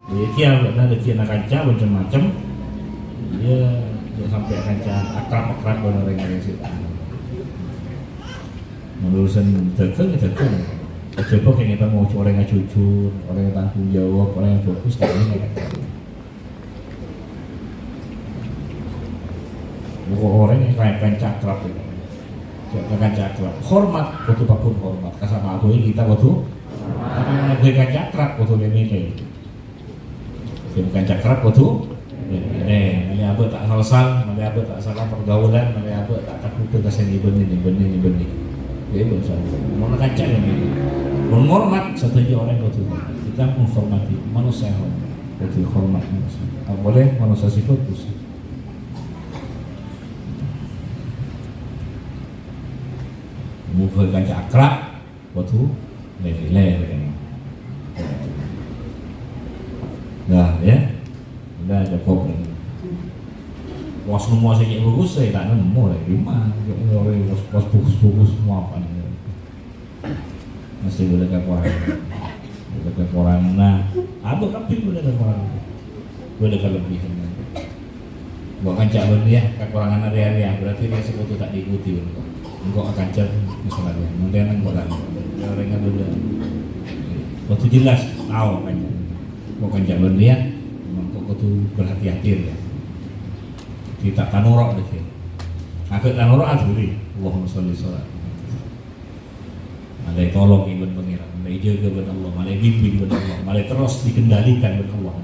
Kia benar kia nak kanca macam-macam. Dia sampai kanca akrab dengan orang yang situ. Menurusan terkeng. Coba kayak kita mau orang yang jujur, orang yang tanggung jawab, orang yang fokus kayak ini kan. Orang yang kayak kanca akrab itu. Kanca akrab. Hormat, betul apapun hormat. Kasama aku ini kita betul. Apa yang gue kanca akrab betul ini. Bukan cakrap betul. Ini apa tak salah, ini apa tak salah pergaulan, ini apa tak takut ke sini benih. Dia bersama. Mana kaca yang ini. Menghormat satunya orang betul. Kita menghormati manusia betul hormat manusia. Tak boleh manusia sifat pusing. Bukan kaca akrab betul. Lele. Nah ya, udah ada problem. Was semua saya bagus, saya tak nemu lagi mana. Was bagus semua apa nih? Masih boleh ke orang. Nah, apa kapil boleh ke orang? Boleh ke lebih. Bukan cak ya, kekurangan area berarti dia sebetulnya tak diikuti. Engkau akan cak misalnya, mungkin kan orang yang boleh. Waktu jelas tahu kan. Bukan jalan dia, memang kok tu berhati-hati ya. Kita kanurok deh. Aku kanurok asli. Allahumma sholli sholat. Malai tolong ibn pengiran, malai jaga ibn Allah, malai bimbing ibn Allah, malai terus dikendalikan ibn Allah.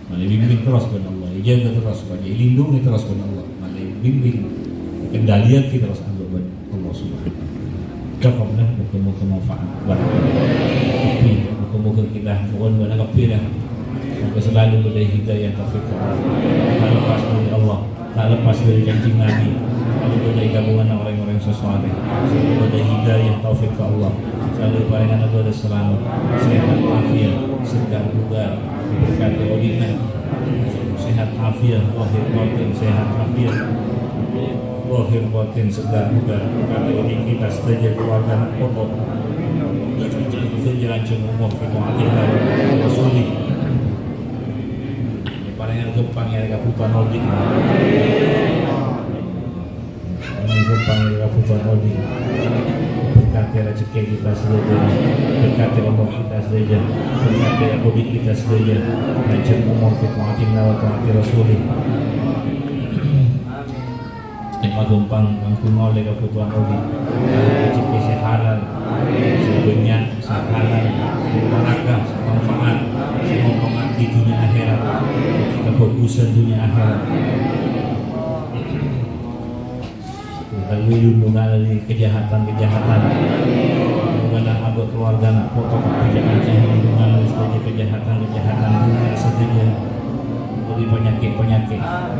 Malai bimbing terus ibn Allah, jaga terus, malai lindungi terus ibn Allah, malai bimbing kendalian kita terus ibn Allah subhanahu. Cukuplah bertemu kemanfaat. Moga kita mohon pada kepira. Moga selalu beri hidayah taufik. Tak lepas dari Allah, tak lepas dari janji Nabi. Selalu beri gabungan orang-orang sesuatu. Selalu beri hidayah taufik ke Allah. Selalu paringan Allah dan selamat, sehat afiat, segar bugar, berkati odina, sehat afiat, lahir batin, sehat afiat, lahir batin, segar bugar, berkati odina kita setuju keluarga anak pokok. Jalan umum fitu'atillah Rasulih palingan gempang yang kaputuan Odik palingan gempang yang kaputuan Odik berkati rezeki kita saja berkati umum kita saja berkati Odik kita saja jalan umum fitu'atillah wa ta'ati Rasulih nikmat gempang mangkuno oleh kaputuan Odik rezeki sehalal sebenarnya halal, beragam, manfaat, semoga di dunia akhirat, kebagusan dunia akhirat. Lalu lindungan dari kejahatan, lindungan abad keluarga nak pokok kejahatan, lindungan dari kejahatan dunia saja. Dari penyakit,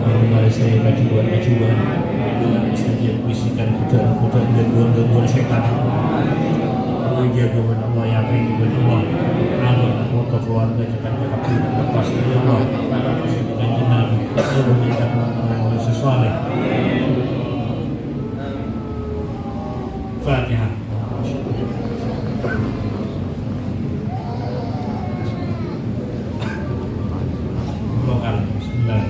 lindungan dari kecubuan, lindungan dari bisikan gangguan setan. Jaga kepada Allah yang ini kepada Allah amal foto keluarga jangan berkapit lepas dari Allah lepas dari Nabi seluruh kita orang sesuatu Fatihah. Lokal Bismillah.